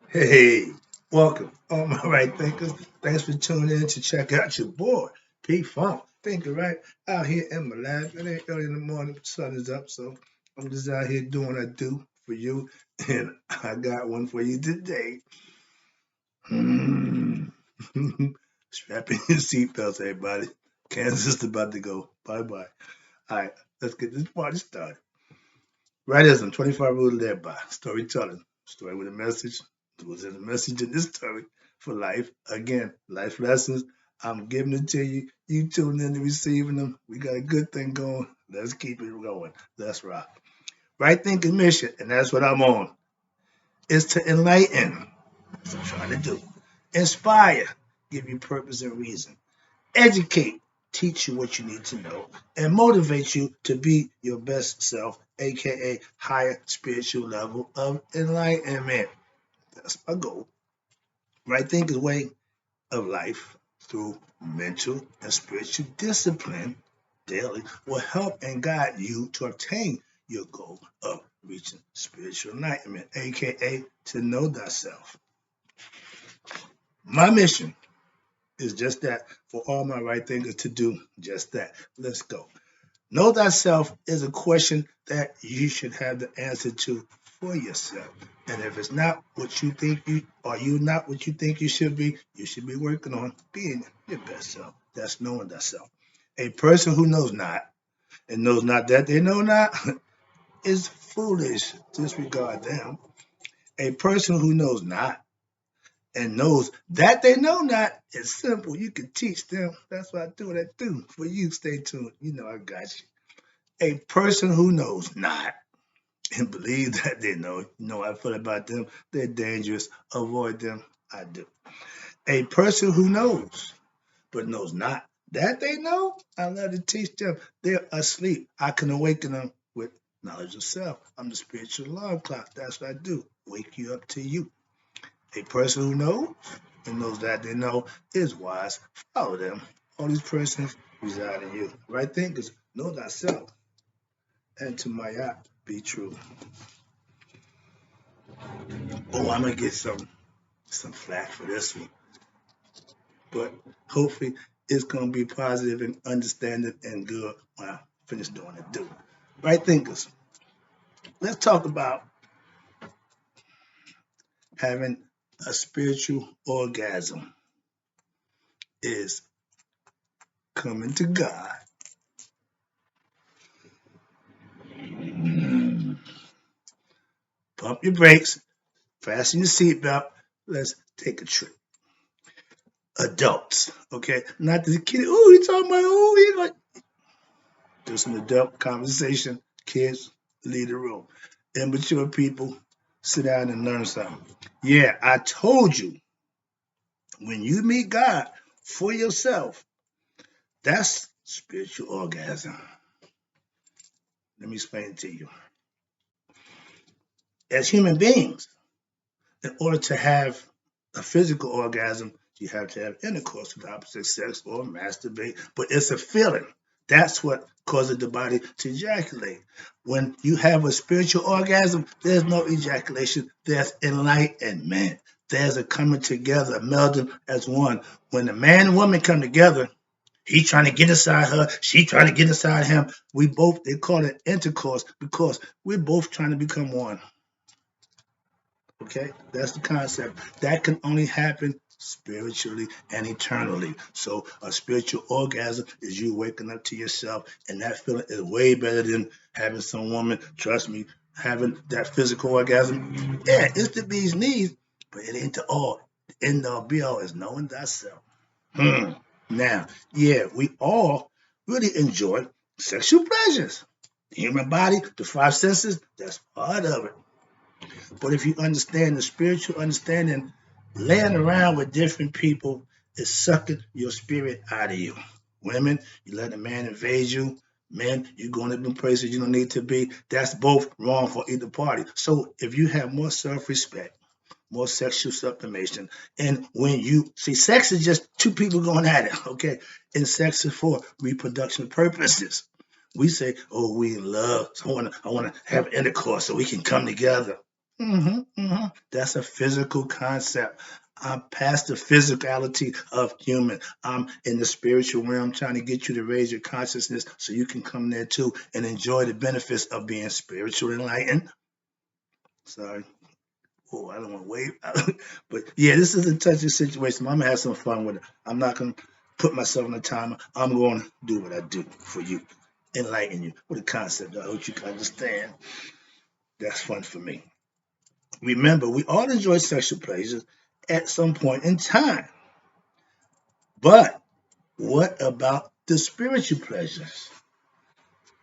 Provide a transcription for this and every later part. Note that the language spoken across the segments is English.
Hey, welcome, all my right thinkers. Thanks for tuning in to check out your boy, P Funk. Thinking right out here in my lab. It ain't early in the morning, the sun is up, so I'm just out here doing what I do for you, and I got one for you today. Hmm. Strap in your seatbelts, everybody. Kansas is about to go. Bye bye. All right, let's get this party started. Writism, 25 rules to live by. Storytelling, story with a message. Was it a message in this story for life? Again, life lessons. I'm giving it to you. You tune in to receiving them. We got a good thing going. Let's keep it going. Let's rock. Right thinking mission, and that's what I'm on, is to enlighten. That's what I'm trying to do. Inspire, give you purpose and reason. Educate, teach you what you need to know, and motivate you to be your best self, aka higher spiritual level of enlightenment. That's my goal. Right thinking way of life through mental and spiritual discipline daily will help and guide you to obtain your goal of reaching spiritual enlightenment, aka to know thyself. My mission is just that for all my right thinkers to do just that. Let's go. Know thyself is a question that you should have the answer to for yourself. And if it's not what you think you not what you think you should be working on being your best self. That's knowing thyself. A person who knows not and knows not that they know not is foolish. Disregard them. A person who knows not and knows that they know not is simple. You can teach them. That's what I do. What I do for you. Stay tuned. You know I got you. A person who knows not and believes that they know, you know how I feel about them, they're dangerous. Avoid them. I do. A person who knows but knows not that they know, I love to teach them. They're asleep. I can awaken them with knowledge of self. I'm the spiritual alarm clock. That's what I do. Wake you up to you. A person who knows and knows that they know is wise. Follow them. All these persons reside in you. Right thinkers, know thyself. And to my app, be true. Oh, I'm gonna get some flack for this one, but hopefully it's gonna be positive and understanding and good when I finish doing it. Do right thinkers. Let's talk about having a spiritual orgasm. Is coming to God. Pump your brakes, fasten your seatbelt. Let's take a trip. Adults, okay, not the kid. Oh, he talking about he like. There's some adult conversation. Kids, leave the room. Immature people, sit down and learn something. Yeah, I told you, when you meet God for yourself, that's spiritual orgasm. Let me explain it to you. As human beings, in order to have a physical orgasm, you have to have intercourse with the opposite sex or masturbate, but it's a feeling. That's what causes the body to ejaculate. When you have a spiritual orgasm, there's no ejaculation, there's enlightenment. There's a coming together, a melding as one. When the man and woman come together, he trying to get inside her, she trying to get inside him. We both, they call it intercourse because we're both trying to become one. Okay, that's the concept. That can only happen spiritually and eternally. So a spiritual orgasm is you waking up to yourself, and that feeling is way better than having some woman. Trust me, having that physical orgasm. Yeah, it's the bee's knees, but it ain't the all. The end all be all is knowing thyself. Hmm. Now, yeah, we all really enjoy sexual pleasures. The human body, the five senses, that's part of it. But if you understand the spiritual understanding, laying around with different people is sucking your spirit out of you. Women, you let a man invade you. Men, you're going up in places you don't need to be. That's both wrong for either party. So if you have more self-respect, more sexual sublimation, and when you see sex is just two people going at it, okay? And sex is for reproduction purposes. We say, oh, we in love. So I wanna have intercourse so we can come together. That's a physical concept. I'm past the physicality of human. I'm in the spiritual realm trying to get you to raise your consciousness so you can come there too and enjoy the benefits of being spiritually enlightened. Sorry. Oh, I don't want to wait. But yeah, this is a touchy situation. I'm going to have some fun with it. I'm not going to put myself on a timer. I'm going to do what I do for you, enlighten you with a concept that I hope you can understand. That's fun for me. Remember, we all enjoy sexual pleasures at some point in time. But what about the spiritual pleasures?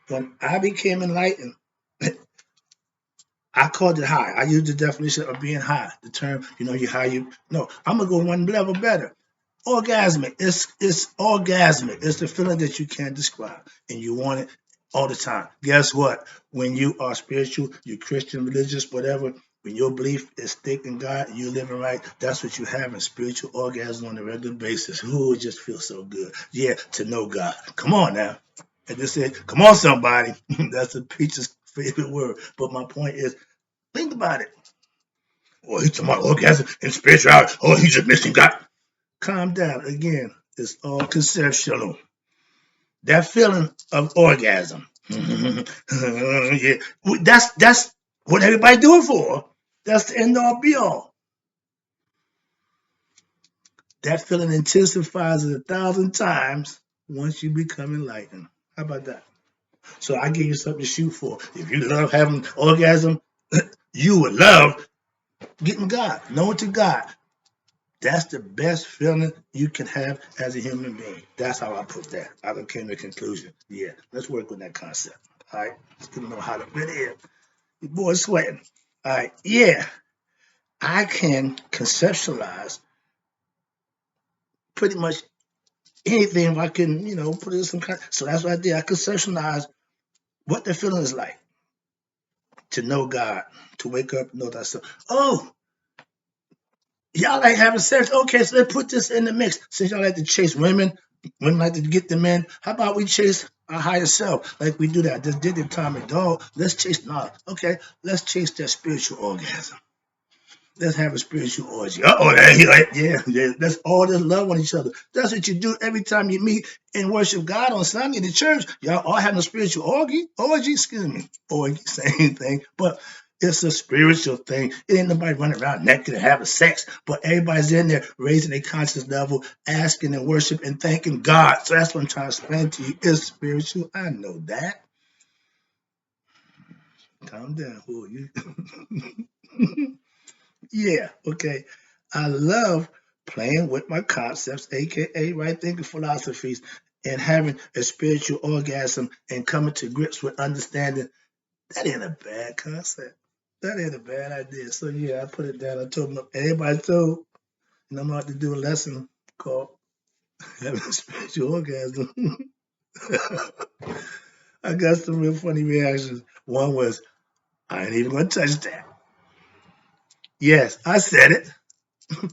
When I became enlightened, I called it high. I used the definition of being high. The term, you high. No, I'm gonna go one level better. Orgasmic. It's orgasmic. It's the feeling that you can't describe, and you want it all the time. Guess what? When you are spiritual, you're Christian, religious, whatever. When your belief is thick in God, you living right. That's what you have in spiritual orgasm on a regular basis. Ooh, it just feels so good. Yeah, to know God. Come on now. I just said, come on, somebody. That's a preacher's favorite word. But my point is, think about it. Oh, he's talking about orgasm and spirituality. Oh, he's just missing God. Calm down. Again, it's all conceptual. That feeling of orgasm. Yeah. That's what everybody do it for. That's the end all be all. That feeling intensifies 1,000 times once you become enlightened. How about that? So I give you something to shoot for. If you love having orgasm, you would love getting God, knowing to God. That's the best feeling you can have as a human being. That's how I put that. I came to a conclusion. Yeah, let's work with that concept. All right, let's get to know how to fit in. Your boy's sweating. All right, yeah, I can conceptualize pretty much anything if I can, put it in some kind. So that's what I did. I conceptualized what the feeling is like to know God, to wake up, know that stuff. Oh, y'all like having sex. Okay, so let's put this in the mix. Since y'all like to chase women, women like to get the men. How about we chase our higher self? Like we do that. Just did the atomic dog. Let's chase okay, let's chase that spiritual orgasm. Let's have a spiritual orgy. Yeah. Let's all just love on each other. That's what you do every time you meet and worship God on Sunday in the church. Y'all all having a spiritual orgy, excuse me, orgy, same thing. But it's a spiritual thing. It ain't nobody running around naked and having sex, but everybody's in there raising their conscious level, asking and worship and thanking God. So that's what I'm trying to explain to you. It's spiritual. I know that. Calm down, who are you? Yeah, okay. I love playing with my concepts, aka right thinking philosophies, and having a spiritual orgasm and coming to grips with understanding that ain't a bad concept. That ain't a bad idea. So yeah, I put it down. I told everybody told, and I'm about to do a lesson called having a spiritual orgasm. I got some real funny reactions. One was, I ain't even gonna touch that. Yes, I said it.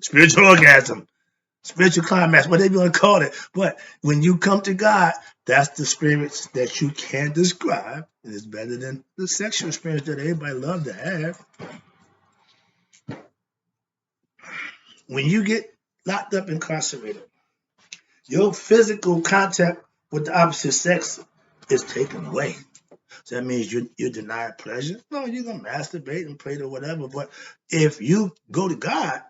Spiritual orgasm. Spiritual climax, whatever you want to call it. But when you come to God, that's the spirits that you can't describe. And it's better than the sexual experience that everybody loves to have. When you get locked up, incarcerated, your physical contact with the opposite sex is taken away. So that means you deny pleasure. No, you're going to masturbate and pray to whatever. But if you go to God,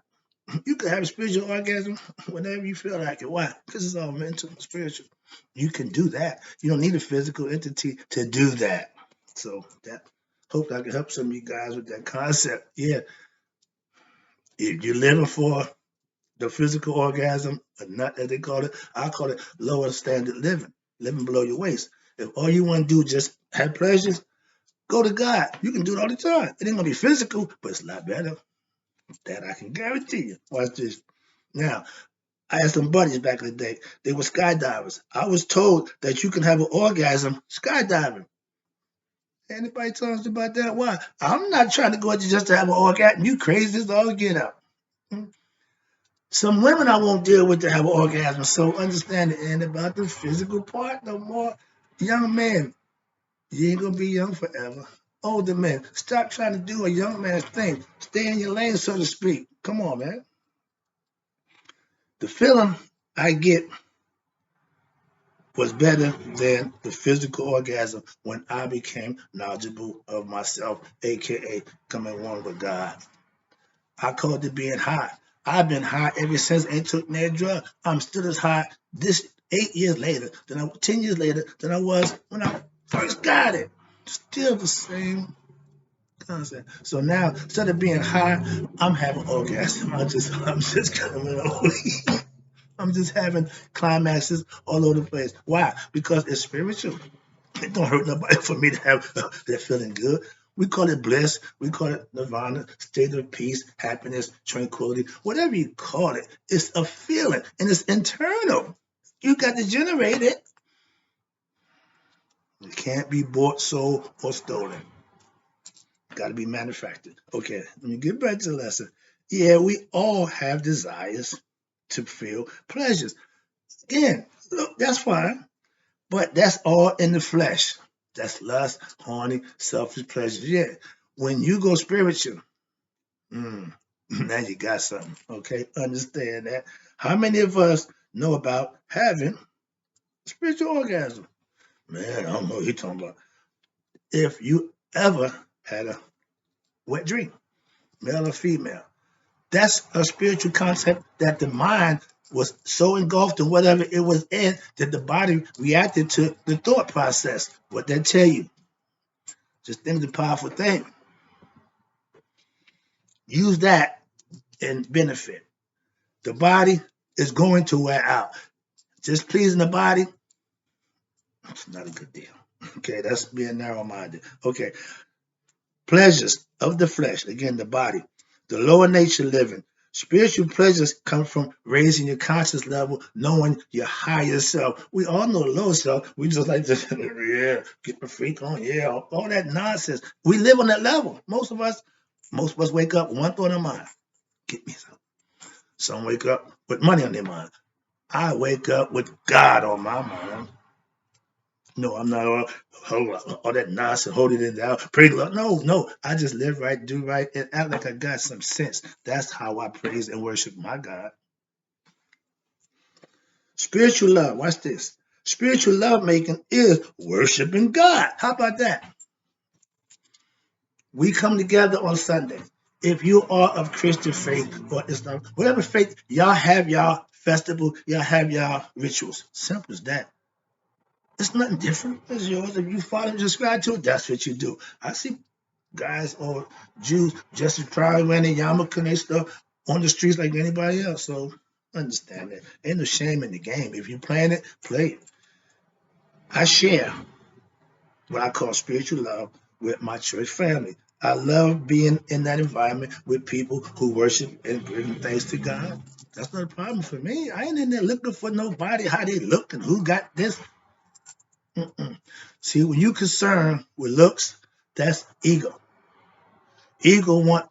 you can have a spiritual orgasm whenever you feel like it. Why? Because it's all mental and spiritual. You can do that. You don't need a physical entity to do that. So that hope I can help some of you guys with that concept. Yeah. If you're living for the physical orgasm, or not as they call it, I call it lower standard living, living below your waist. If all you want to do is just have pleasures, go to God. You can do it all the time. It ain't gonna be physical, but it's a lot better. That I can guarantee you. Watch this. Now, I had some buddies back in the day. They were skydivers. I was told that you can have an orgasm skydiving. Anybody tell us about that? Why? I'm not trying to go just to have an orgasm. You crazy as all get out. Some women I won't deal with to have an orgasm. So understand it ain't about the physical part no more. Young man, you ain't gonna be young forever. older men, stop trying to do a young man's thing. Stay in your lane, so to speak. Come on, man. The feeling I get was better than the physical orgasm when I became knowledgeable of myself, aka coming one with God. I called it being high. I've been high ever since I took that drug. I'm still as high this 8 years later 10 years later than I was when I first got it. Still the same concept. So now instead of being high, I'm having orgasm. I'm just coming over. I'm just having climaxes all over the place. Why? Because it's spiritual. It don't hurt nobody for me to have that feeling good. We call it bliss. We call it nirvana, state of peace, happiness, tranquility, whatever you call it. It's a feeling and it's internal. You got to generate it. It can't be bought, sold, or stolen. Got to be manufactured. Okay, let me get back to the lesson. Yeah, we all have desires to feel pleasures. Again, look, that's fine. But that's all in the flesh. That's lust, horny, selfish pleasures. Yeah. When you go spiritual, now you got something. Okay. Understand that. How many of us know about having spiritual orgasm? Man, I don't know what you're talking about. If you ever had a wet dream, male or female, that's a spiritual concept that the mind was so engulfed in whatever it was in that the body reacted to the thought process. What they tell you. Just think the powerful thing. Use that and benefit. The body is going to wear out. Just pleasing the body, it's not a good deal. Okay, that's being narrow-minded. Okay, pleasures of the flesh, again, the body, the lower nature living. Spiritual pleasures come from raising your conscious level, knowing your higher self. We all know the lower self. We just like to, yeah, get the freak on, yeah, all that nonsense. We live on that level. Most of us wake up one thought in mind. Get me some. Some wake up with money on their mind. I wake up with God on my mind. No, I'm not all that nonsense, holding it down, pray to God. No. I just live right, do right, and act like I got some sense. That's how I praise and worship my God. Spiritual love, watch this. Spiritual love making is worshiping God. How about that? We come together on Sunday. If you are of Christian faith or Islam, whatever faith, y'all have y'all festival, y'all have y'all rituals. Simple as that. It's nothing different. It's yours. If you follow and subscribe to it, that's what you do. I see guys or Jews just as proud wearing their yarmulke and they stuff on the streets like anybody else. So understand that. Ain't no shame in the game. If you're playing it, play it. I share what I call spiritual love with my church family. I love being in that environment with people who worship and bring thanks to God. That's not a problem for me. I ain't in there looking for nobody, how they look and who got this. See, when you concerned with looks, that's ego. Ego want,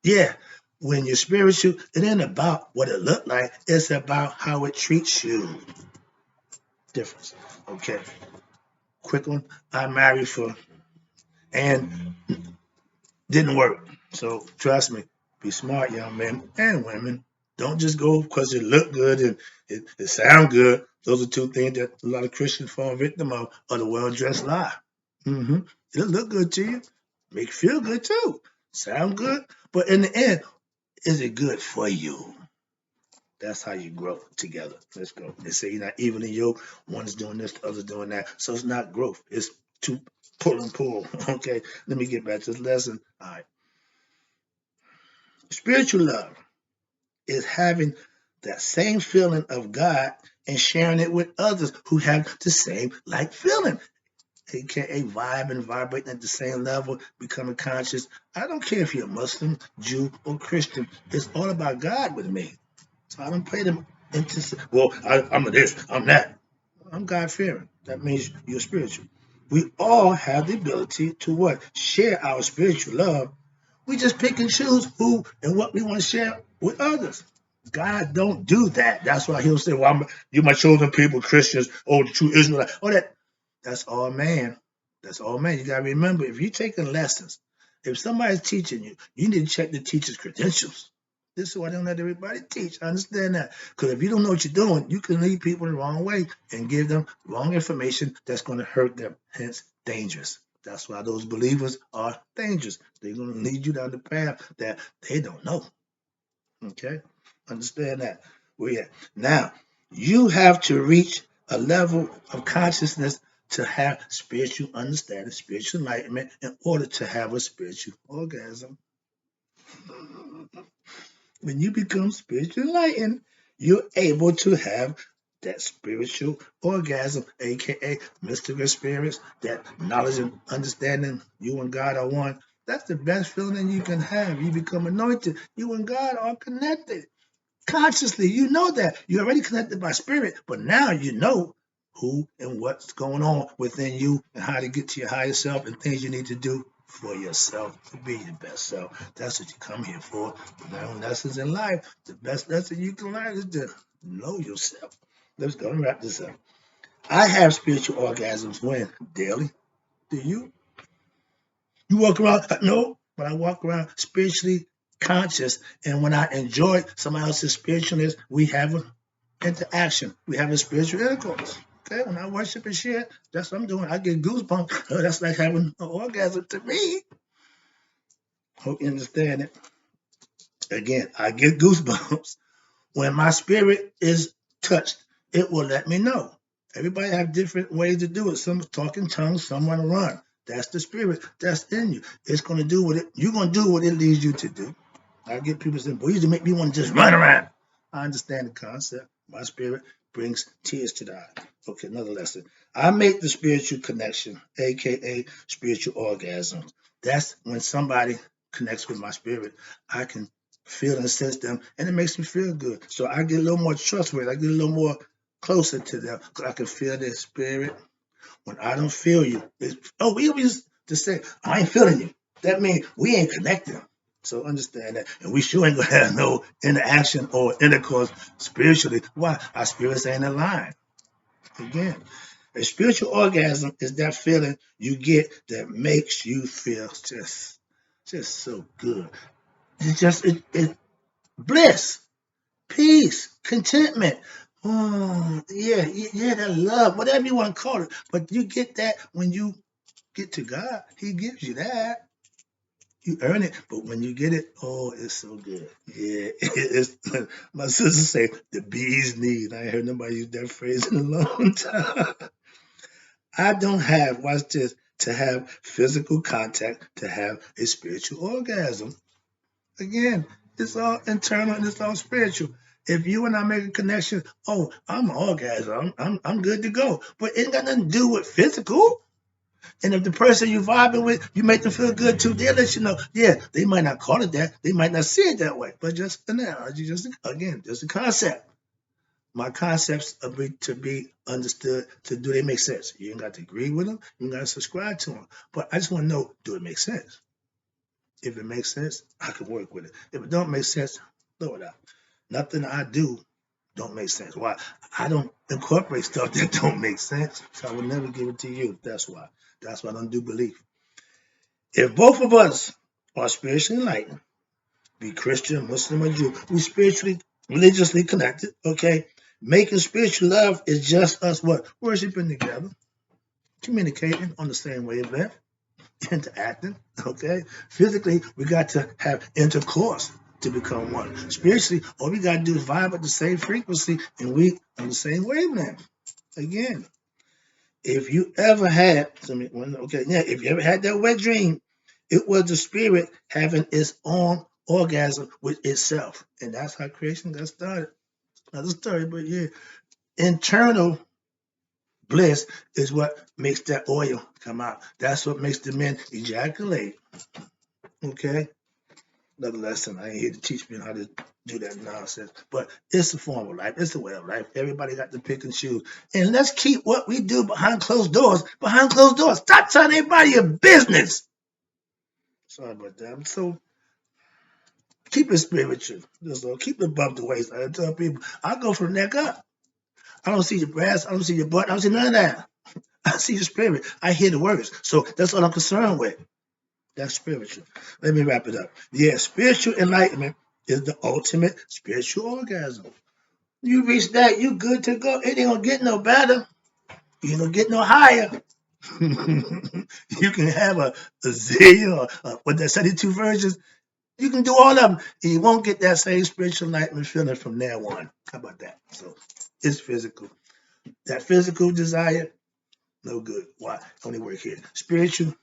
yeah. When you're spiritual, it ain't about what it look like. It's about how it treats you. Difference. Okay. Quick one. I married for and didn't work. So trust me, be smart, young men and women. Don't just go because it look good and it sound good. Those are two things that a lot of Christians fall victim of the well-dressed lie. It'll look good to you, make you feel good too, sound good, but in the end, is it good for you? That's how you grow together. Let's go. They say you're not evenly yoked. One's doing this, the other's doing that. So it's not growth. It's to pull and pull. Okay, let me get back to this lesson. All right. Spiritual love is having that same feeling of God and sharing it with others who have the same like feeling, aka vibe and vibrating at the same level, becoming conscious. I don't care if you're a Muslim, Jew, or Christian. It's all about God with me. So I don't play them into, well, I'm a this, I'm that. I'm God fearing. That means you're spiritual. We all have the ability to what? Share our spiritual love. We just pick and choose who and what we want to share with others. God don't do that. That's why he'll say, well, you my chosen people, Christians, oh, the true Israelite. Oh, that's all man. That's all, man. You gotta remember, if you're taking lessons, if somebody's teaching you, you need to check the teacher's credentials. This is why I don't let everybody teach. I understand that. Because if you don't know what you're doing, you can lead people the wrong way and give them wrong information that's going to hurt them. Hence, dangerous. That's why those believers are dangerous. They're going to lead you down the path that they don't know. Okay? Understand that. Where you at? Now, you have to reach a level of consciousness to have spiritual understanding, spiritual enlightenment, in order to have a spiritual orgasm. When you become spiritually enlightened, you're able to have that spiritual orgasm, aka mystical experience, that knowledge and understanding you and God are one. That's the best feeling you can have. You become anointed. You and God are connected. Consciously, you know that. You're already connected by spirit, but now you know who and what's going on within you and how to get to your higher self and things you need to do for yourself to be your best self. That's what you come here for. Learn lessons in life. The best lesson you can learn is to know yourself. Let's go and wrap this up. I have spiritual orgasms when? Daily. Do you? You walk around, no, but I walk around spiritually conscious. And when I enjoy somebody else's spiritualness, we have an interaction. We have a spiritual intercourse. Okay, when I worship and share, that's what I'm doing. I get goosebumps. That's like having an orgasm to me. Hope you understand it. Again, I get goosebumps. When my spirit is touched, it will let me know. Everybody have different ways to do it. Some talk in tongues, some want to run. That's the spirit that's in you. It's going to do what it, you're going to do what it leads you to do. I get people saying, boy, you just make me want to just run around. I understand the concept. My spirit brings tears to the eye. Okay, another lesson. I make the spiritual connection, aka spiritual orgasm. That's when somebody connects with my spirit. I can feel and sense them, and it makes me feel good. So I get a little more trustworthy. I get a little more closer to them because I can feel their spirit. When I don't feel you, we used to say, I ain't feeling you. That means we ain't connected. So understand that. And we sure ain't gonna have no interaction or intercourse spiritually. Why? Our spirits ain't aligned. Again, a spiritual orgasm is that feeling you get that makes you feel just so good. It's just it bliss, peace, contentment. Oh, yeah, that love, whatever you want to call it. But you get that when you get to God. He gives you that. You earn it, but when you get it, oh, it's so good. Yeah, it's my sister say the bee's knees. I ain't heard nobody use that phrase in a long time. I don't have, watch this, to have physical contact to have a spiritual orgasm. Again, it's all internal and it's all spiritual. If you and I make a connection, oh, I'm an orgasm, I'm good to go. But it ain't got nothing to do with physical. And if the person you vibing with, you make them feel good too, they'll let you know. Yeah, they might not call it that, they might not see it that way, but just an analogy, just a concept. My concepts are to be understood. To do they make sense? You ain't got to agree with them. You ain't got to subscribe to them. But I just want to know: do it make sense? If it makes sense, I can work with it. If it don't make sense, throw it out. Nothing I do don't make sense. Why? I don't incorporate stuff that don't make sense, so I would never give it to you. That's why. That's why I don't do belief. If both of us are spiritually enlightened, be Christian, Muslim, or Jew, we spiritually, religiously connected, okay? Making spiritual love is just us what? Worshiping together, communicating on the same wavelength, interacting, okay? Physically, we got to have intercourse to become one. Spiritually, all we got to do is vibe at the same frequency and we on the same wavelength. Again, if you ever had, if you ever had that wet dream, it was the spirit having its own orgasm with itself. And that's how creation got started. Another story, but yeah. Internal bliss is what makes that oil come out. That's what makes the men ejaculate. Okay? Another lesson. I ain't here to teach me how to do that nonsense. But it's a form of life. It's a way of life. Everybody got to pick and choose. And let's keep what we do behind closed doors. Behind closed doors. Stop telling everybody your business. Sorry about that. So keep it spiritual. Keep it above the waist. I tell people, I go from the neck up. I don't see your breast. I don't see your butt. I don't see none of that. I see the spirit. I hear the words. So that's all I'm concerned with. That's spiritual. Let me wrap it up. Yeah, spiritual enlightenment is the ultimate spiritual orgasm. You reach that, you good to go. It ain't gonna get no better. You ain't gonna get no higher. You can have a zillion or what that 72 versions. You can do all of them, and you won't get that same spiritual enlightenment feeling from now on. How about that? So it's physical. That physical desire, no good. Why? Only work here. Spiritual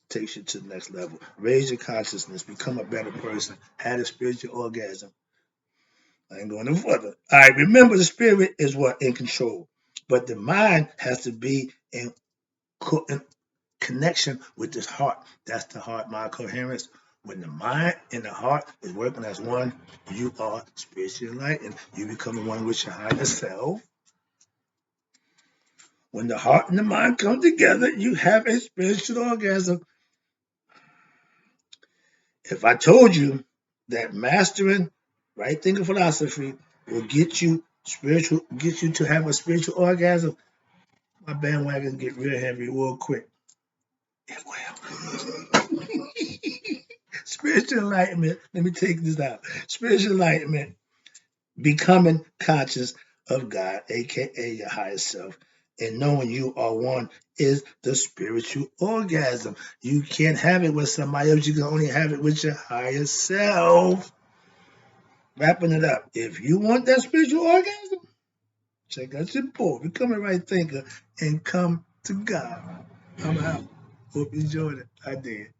takes you to the next level. Raise your consciousness, become a better person, have a spiritual orgasm. I ain't going no further. All right, remember the spirit is what in control, but the mind has to be in connection with this heart. That's the heart mind coherence. When the mind and the heart is working as one, you are spiritually enlightened. You become one with your higher self. When the heart and the mind come together, you have a spiritual orgasm. If I told you that mastering right thinking philosophy will get you to have a spiritual orgasm, my bandwagon get real heavy real quick. It will. Spiritual enlightenment. Let me take this out. Spiritual enlightenment, becoming conscious of God, aka your higher self, and knowing you are one is the spiritual orgasm. You can't have it with somebody else. You can only have it with your higher self. Wrapping it up. If you want that spiritual orgasm, check out your book. Become a right thinker and come to God. I'm out. Hope you enjoyed it. I did.